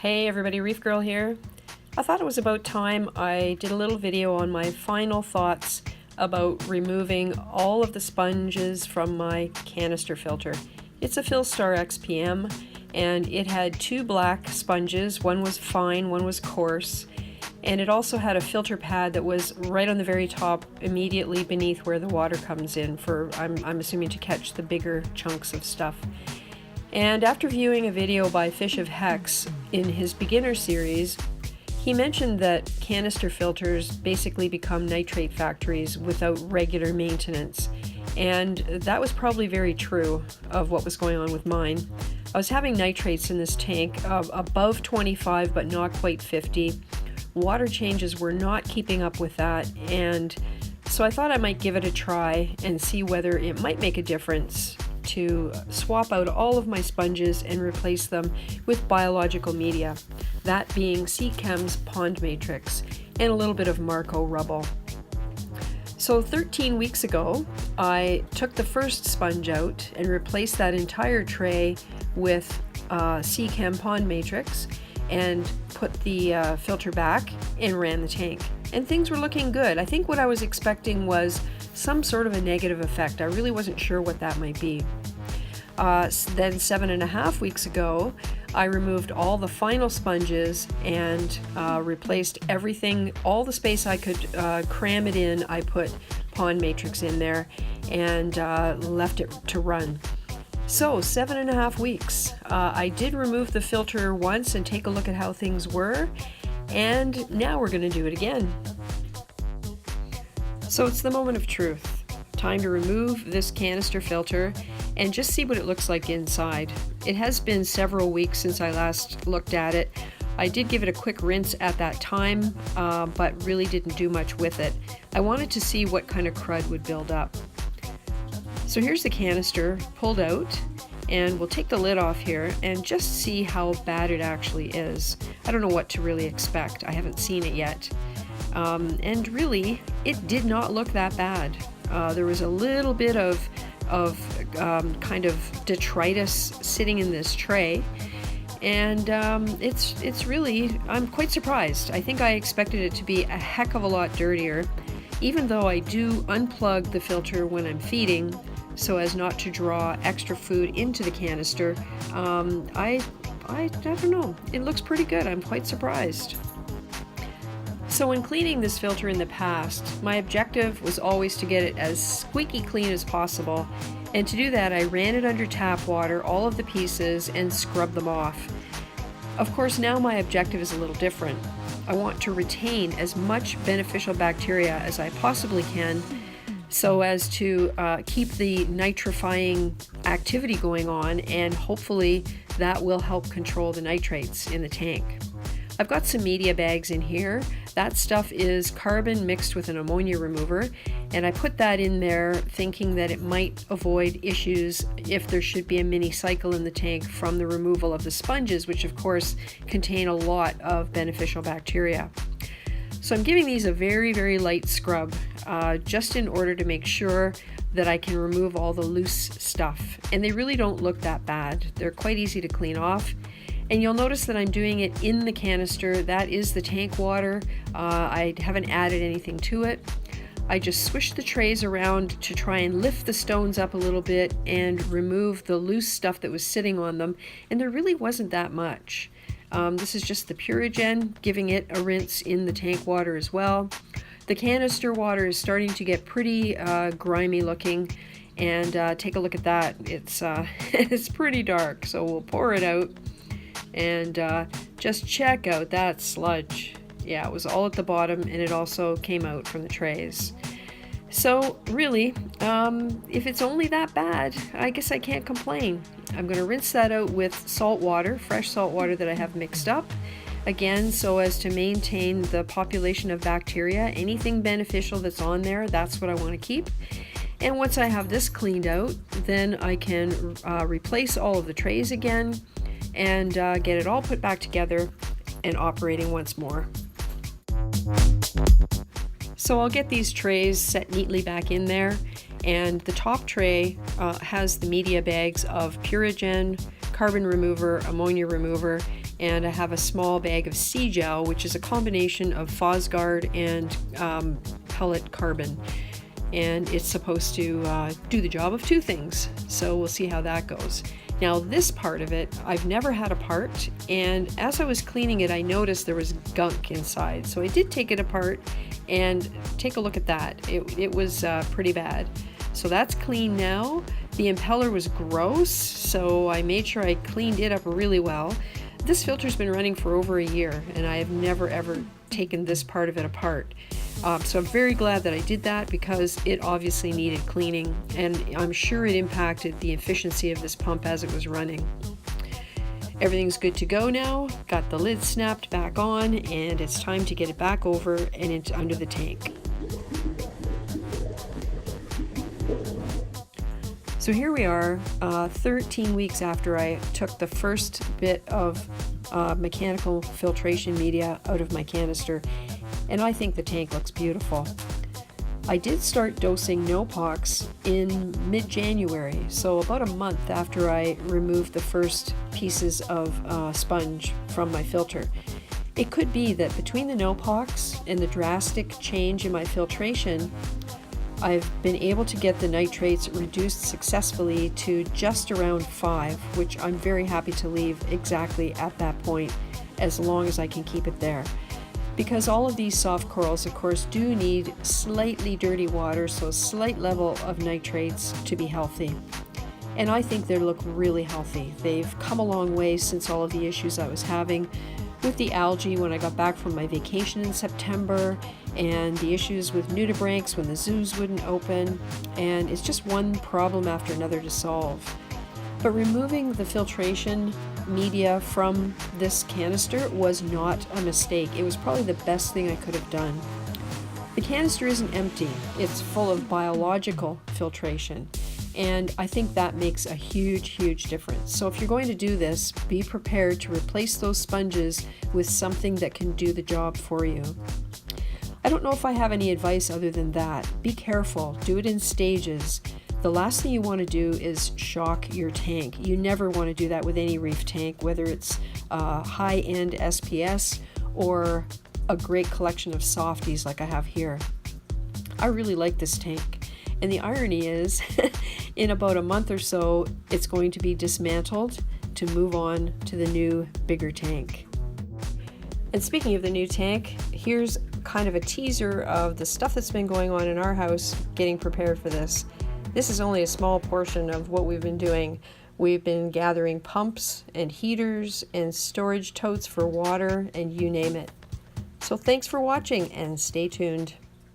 Hey everybody, Reef Girl here. I thought it was about time I did a little video on my final thoughts about removing all of the sponges from my canister filter. It's a Filstar XPM and it had two black sponges. One was fine, one was coarse, and it also had a filter pad that was right on the very top, immediately beneath where the water comes in for, I'm assuming, to catch the bigger chunks of stuff. And after viewing a video by Fish of Hex in his beginner series, he mentioned that canister filters basically become nitrate factories without regular maintenance. And that was probably very true of what was going on with mine. I was having nitrates in this tank above 25 but not quite 50. Water changes were not keeping up with that, and so I thought I might give it a try and see whether it might make a difference to swap out all of my sponges and replace them with biological media, that being Seachem's Pond Matrix and a little bit of Marco rubble. So 13 weeks ago, I took the first sponge out and replaced that entire tray with Seachem Pond Matrix and put the filter back and ran the tank. And things were looking good. I think what I was expecting was some sort of a negative effect. I really wasn't sure what that might be. Then 7.5 weeks ago, I removed all the final sponges and replaced everything, all the space I could cram it in. I put Pond Matrix in there and left it to run. So 7.5 weeks. I did remove the filter once and take a look at how things were, and now we're going to do it again. So it's the moment of truth. Time to remove this canister filter and just see what it looks like inside. It has been several weeks since I last looked at it. I did give it a quick rinse at that time, but really didn't do much with it. I wanted to see what kind of crud would build up. So here's the canister pulled out, and we'll take the lid off here and just see how bad it actually is. I don't know what to really expect. I haven't seen it yet. And really, it did not look that bad. There was a little bit of kind of detritus sitting in this tray, and it's really, I'm quite surprised. I think I expected it to be a heck of a lot dirtier, even though I do unplug the filter when I'm feeding so as not to draw extra food into the canister. I don't know. It looks pretty good. I'm quite surprised. So when cleaning this filter in the past, my objective was always to get it as squeaky clean as possible. And to do that, I ran it under tap water, all of the pieces, and scrubbed them off. Of course, now my objective is a little different. I want to retain as much beneficial bacteria as I possibly can so as to keep the nitrifying activity going on, and hopefully that will help control the nitrates in the tank. I've got some media bags in here. That stuff is carbon mixed with an ammonia remover, and I put that in there thinking that it might avoid issues if there should be a mini cycle in the tank from the removal of the sponges, which of course contain a lot of beneficial bacteria. So I'm giving these a very, very light scrub, just in order to make sure that I can remove all the loose stuff. And they really don't look that bad. They're quite easy to clean off. And you'll notice that I'm doing it in the canister. That is the tank water. I haven't added anything to it. I just swished the trays around to try and lift the stones up a little bit and remove the loose stuff that was sitting on them. And there really wasn't that much. This is just the Purigen, giving it a rinse in the tank water as well. The canister water is starting to get pretty grimy looking, and take a look at that. It's, it's pretty dark, so we'll pour it out and just check out that sludge. Yeah, it was all at the bottom, and it also came out from the trays. So really, if it's only that bad, I guess I can't complain. I'm going to rinse that out with salt water, fresh salt water that I have mixed up, again, so as to maintain the population of bacteria. Anything beneficial that's on there, that's what I want to keep. And once I have this cleaned out, then I can replace all of the trays again and get it all put back together and operating once more. So I'll get these trays set neatly back in there, and the top tray has the media bags of Purigen, carbon remover, ammonia remover, and I have a small bag of sea gel, which is a combination of Fosgard and pellet carbon. And it's supposed to do the job of two things. So we'll see how that goes. Now this part of it, I've never had apart, and as I was cleaning it, I noticed there was gunk inside. So I did take it apart and take a look at that. It was pretty bad. So that's clean now. The impeller was gross, so I made sure I cleaned it up really well. This filter's been running for over a year, and I have never ever taken this part of it apart. So I'm very glad that I did that, because it obviously needed cleaning, and I'm sure it impacted the efficiency of this pump as it was running. Everything's good to go now. Got the lid snapped back on, and it's time to get it back over and into under the tank. So here we are, 13 weeks after I took the first bit of mechanical filtration media out of my canister, and I think the tank looks beautiful. I did start dosing no-pox in mid-January, so about a month after I removed the first pieces of sponge from my filter. It could be that between the no-pox and the drastic change in my filtration, I've been able to get the nitrates reduced successfully to just around 5, which I'm very happy to leave exactly at that point, as long as I can keep it there. Because all of these soft corals, of course, do need slightly dirty water, so a slight level of nitrates to be healthy. And I think they look really healthy. They've come a long way since all of the issues I was having with the algae when I got back from my vacation in September, and the issues with nudibranchs when the zoos wouldn't open, and it's just one problem after another to solve. But removing the filtration media from this canister was not a mistake. It was probably the best thing I could have done. The canister isn't empty. It's full of biological filtration, and I think that makes a huge difference. So if you're going to do this, be prepared to replace those sponges with something that can do the job for you. I don't know if I have any advice other than that. Be careful. Do it in stages. The last thing you want to do is shock your tank. You never want to do that with any reef tank, whether it's high-end SPS or a great collection of softies like I have here. I really like this tank. And the irony is, in about a month or so, it's going to be dismantled to move on to the new, bigger tank. And speaking of the new tank, here's kind of a teaser of the stuff that's been going on in our house getting prepared for this. This is only a small portion of what we've been doing. We've been gathering pumps and heaters and storage totes for water and you name it. So thanks for watching and stay tuned.